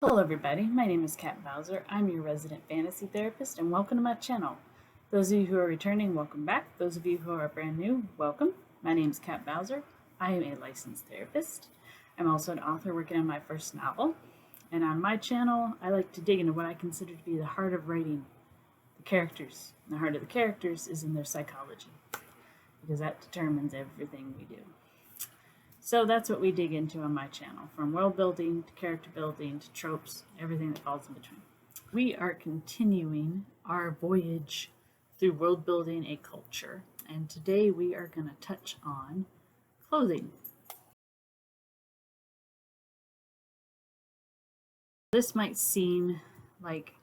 Hello everybody, my name is Kat Bowser. I'm your resident fantasy therapist and welcome to my channel. Those of you who are returning, welcome back. Those of you who are brand new, welcome. My name is Kat Bowser. I am a licensed therapist. I'm also an author working on my first novel. And on my channel, I like to dig into what I consider to be the heart of writing, the characters. And the heart of the characters is in their psychology, because that determines everything we do. So that's what we dig into on my channel, from world building to character building to tropes, everything that falls in between. We are continuing our voyage through world building a culture, and today we are going to touch on clothing. This might seem like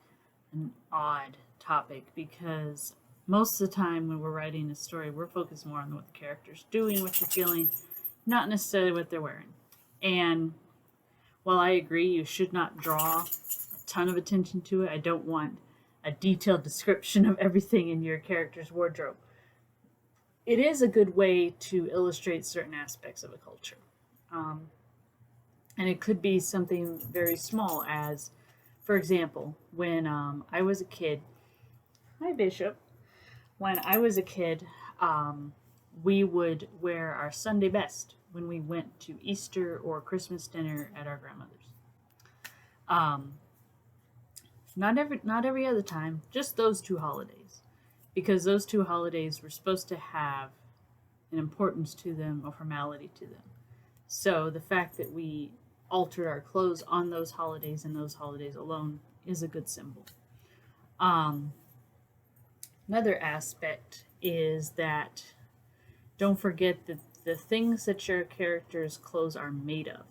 an odd topic because most of the time when we're writing a story, we're focused more on what the character's doing, what they're feeling, not necessarily what they're wearing. And while I agree you should not draw a ton of attention to it, I don't want a detailed description of everything in your character's wardrobe. It is a good way to illustrate certain aspects of a culture. And it could be something very small as, for example, when I was a kid, hi Bishop, when I was a kid, we would wear our Sunday best when we went to Easter or Christmas dinner at our grandmother's. Not every other time, just those two holidays, because those two holidays were supposed to have an importance to them, a formality to them. So the fact that we altered our clothes on those holidays and those holidays alone is a good symbol. Another aspect is that don't forget that the things that your character's clothes are made of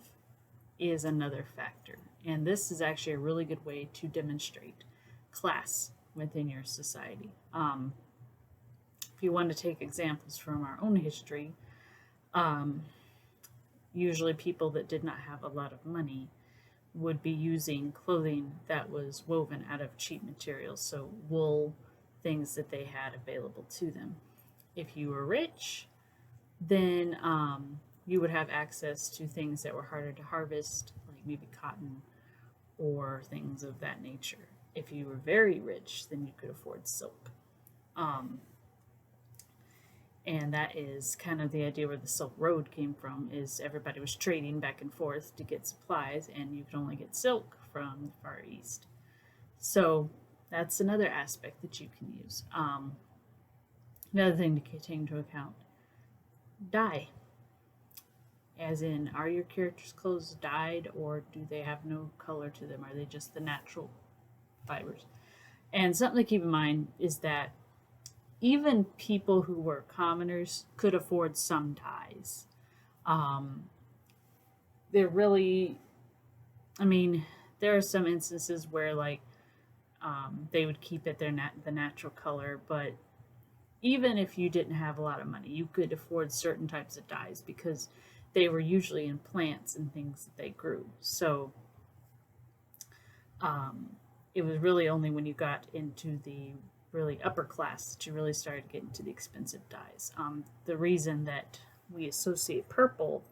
is another factor. And this is actually a really good way to demonstrate class within your society. If you want to take examples from our own history, usually people that did not have a lot of money would be using clothing that was woven out of cheap materials, so wool, things that they had available to them. If you were rich, then you would have access to things that were harder to harvest, like maybe cotton or things of that nature. If you were very rich, then you could afford silk. And that is kind of the idea where the Silk Road came from, is everybody was trading back and forth to get supplies, and you could only get silk from the Far East. So that's another aspect that you can use. Another thing to take into account, dye. As in, are your characters' clothes dyed, or do they have no color to them? Are they just the natural fibers? And something to keep in mind is that even people who were commoners could afford some dyes. They're really, there are some instances where they would keep it the natural color, but even if you didn't have a lot of money, you could afford certain types of dyes because they were usually in plants and things that they grew. So it was really only when you got into the really upper class that you really started getting to the expensive dyes. The reason that we associate purple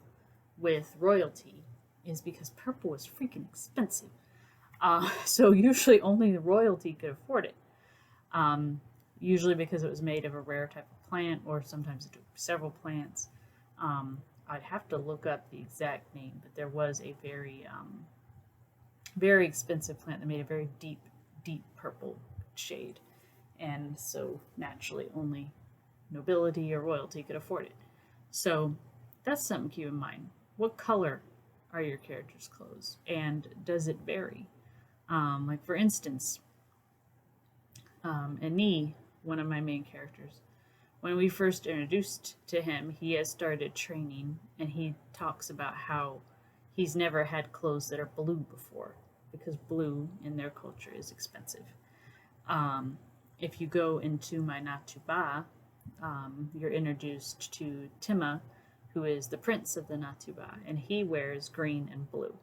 with royalty is because purple was freaking expensive. So usually only the royalty could afford it. Usually because it was made of a rare type of plant, or sometimes it took several plants. I'd have to look up the exact name, but there was a very expensive plant that made a very deep purple shade. And so naturally only nobility or royalty could afford it. So that's something to keep in mind. What color are your characters' clothes? And does it vary? Like for instance, Ani, one of my main characters, when we first introduced to him, he has started training, and he talks about how he's never had clothes that are blue before, because blue in their culture is expensive. If you go into my Natuba, you're introduced to Tima, who is the prince of the Natuba, and he wears green and blue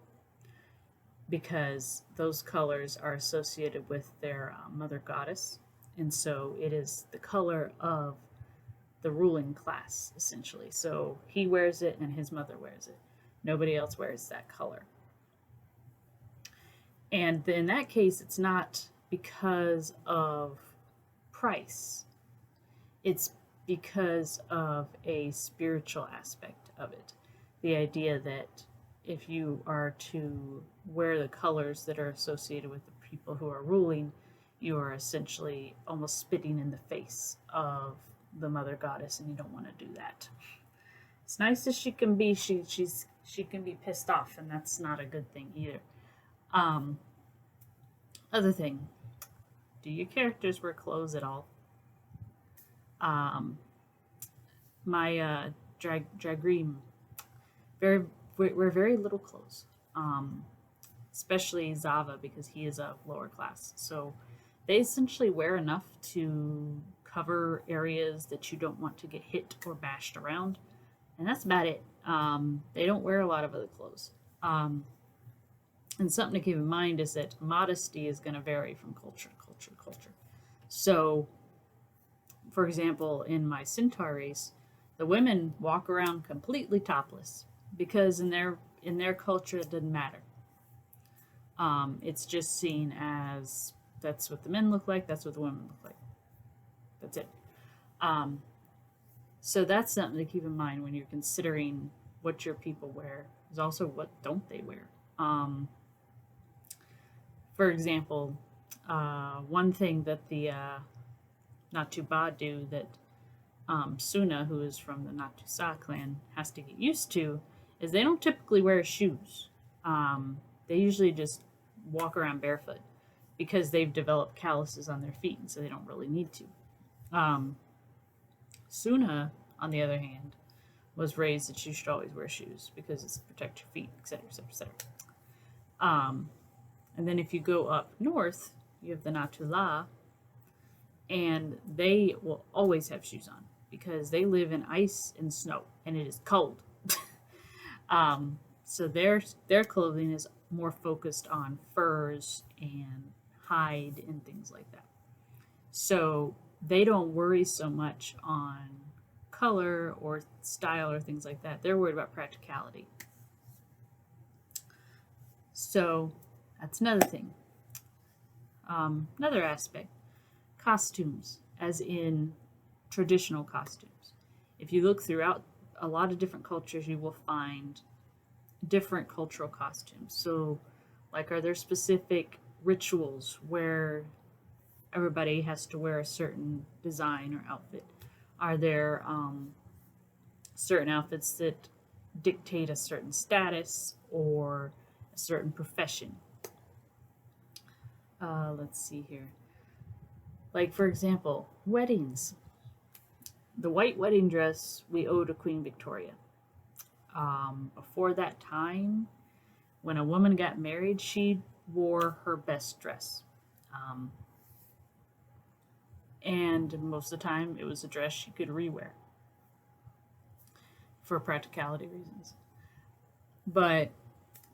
because those colors are associated with their mother goddess, and so it is the color of the ruling class, essentially. So he wears it and his mother wears it. Nobody else wears that color. And in that case, it's not because of price, it's because of a spiritual aspect of it. The idea that if you are to wear the colors that are associated with the people who are ruling, you are essentially almost spitting in the face of the mother goddess, and you don't want to do that. As nice as she can be, she can be pissed off, and that's not a good thing either. Um, Other thing, do your characters wear clothes at all? Um, my Dragreem, very wear very little clothes. Especially Zava because he is a lower class. So they essentially wear enough to cover areas that you don't want to get hit or bashed around, and that's about it. They don't wear a lot of other clothes. Um, and something to keep in mind is that modesty is going to vary from culture to culture to culture. So, for example, in my centaur race, the women walk around completely topless because in their culture it doesn't matter. It's just seen as that's what the men look like, that's what the women look like. That's it. Um, so that's something to keep in mind when you're considering what your people wear. Is also what don't they wear. For example, one thing that the Natuba do that Suna, who is from the Natusa clan, has to get used to is they don't typically wear shoes. They usually just walk around barefoot because they've developed calluses on their feet, and so they don't really need to. Um, Suna, on the other hand, was raised that you should always wear shoes because it's to protect your feet, etc., etc., etc. And then if you go up north, you have the Natula, and they will always have shoes on because they live in ice and snow, and it is cold. So their clothing is more focused on furs and hide and things like that. So they don't worry so much on color or style or things like that. They're worried about practicality. So that's another thing. Another aspect, costumes, as in traditional costumes. If you look throughout a lot of different cultures, you will find different cultural costumes. So, like, are there specific rituals where everybody has to wear a certain design or outfit? Are there certain outfits that dictate a certain status or a certain profession? Let's see here. Like, for example, weddings. The white wedding dress we owe to Queen Victoria. Before that time, when a woman got married, she wore her best dress. Um, and most of the time, it was a dress she could rewear for practicality reasons. But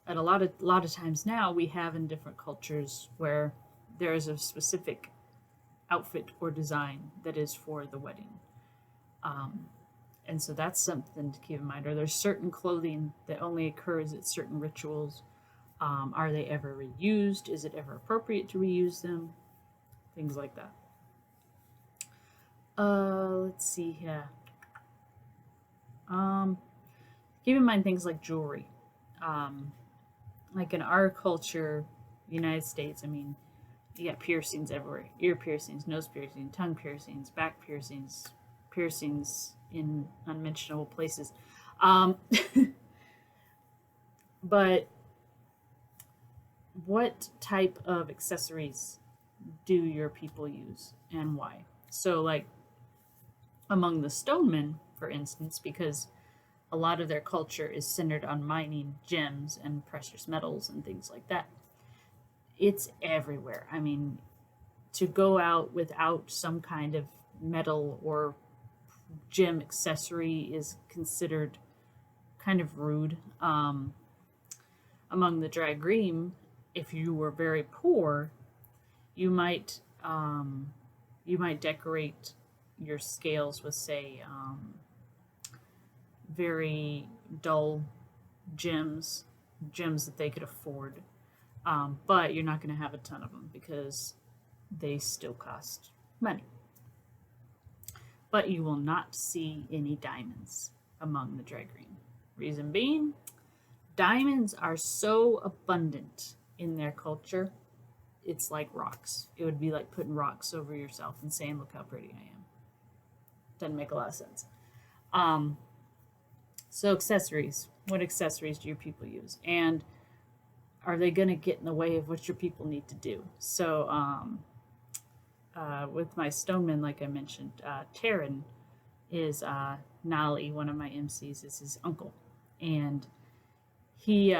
at a lot of times now, we have in different cultures where there is a specific outfit or design that is for the wedding. Um, and so that's something to keep in mind. Or there's certain clothing that only occurs at certain rituals. Are they ever reused? Is it ever appropriate to reuse them? Things like that. Let's see here. Keep in mind things like jewelry. Um, like in our culture, the United States, I mean, you got piercings everywhere: ear piercings, nose piercings, tongue piercings, back piercings, piercings in unmentionable places. Um, but what type of accessories do your people use and why? So, like among the stonemen, for instance, because a lot of their culture is centered on mining gems and precious metals and things like that. It's everywhere. I mean, to go out without some kind of metal or gem accessory is considered kind of rude. Among the Dragreem, if you were very poor, you might decorate your scales with, say, very dull gems that they could afford. But you're not going to have a ton of them because they still cost money. But you will not see any diamonds among the drag queen. Reason being, diamonds are so abundant in their culture, it's like rocks. It would be like putting rocks over yourself and saying, "Look how pretty I am." Doesn't make a lot of sense. Um, so accessories. What accessories do your people use? And are they going to get in the way of what your people need to do? So with my stoneman, like I mentioned, Taryn is Nali, one of my MCs, is his uncle. And he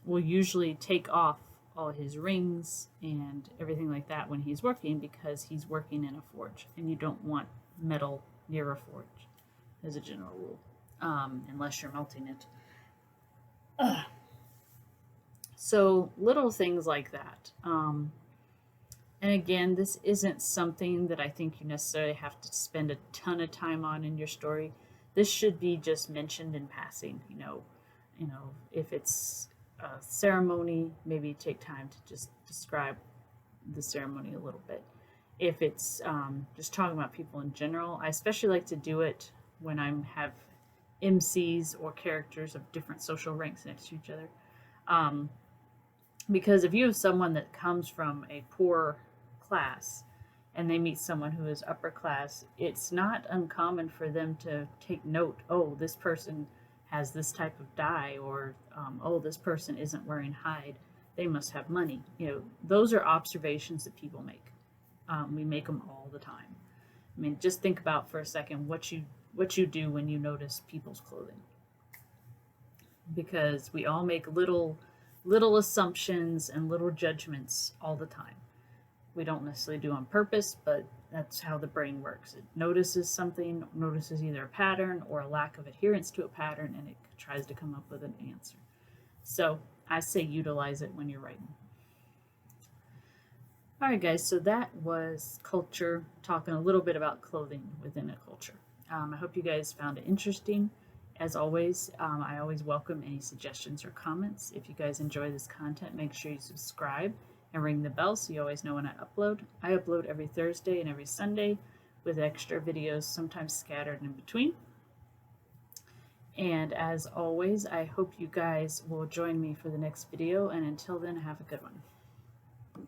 will usually take off all his rings and everything like that when he's working because he's working in a forge. And you don't want metal near a forge as a general rule, unless you're melting it. So little things like that. And again, this isn't something that I think you necessarily have to spend a ton of time on in your story. This should be just mentioned in passing. If it's a ceremony, maybe take time to just describe the ceremony a little bit. If it's just talking about people in general, I especially like to do it when I have MCs or characters of different social ranks next to each other. Because if you have someone that comes from a poor class and they meet someone who is upper class, it's not uncommon for them to take note, oh, this person has this type of dye, or oh, this person isn't wearing hide, they must have money. Those are observations that people make. We make them all the time. I mean, just think about for a second what you do when you notice people's clothing, because we all make little assumptions and little judgments all the time. We don't necessarily do on purpose, but that's how the brain works. It notices something, notices either a pattern or a lack of adherence to a pattern, and it tries to come up with an answer. So I say utilize it when you're writing. All right, guys, so that was culture, talking a little bit about clothing within a culture. I hope you guys found it interesting. As always, I always welcome any suggestions or comments. If you guys enjoy this content, make sure you subscribe and ring the bell so you always know when I upload. I upload every Thursday and every Sunday with extra videos, sometimes scattered in between. And as always, I hope you guys will join me for the next video. And until then, have a good one.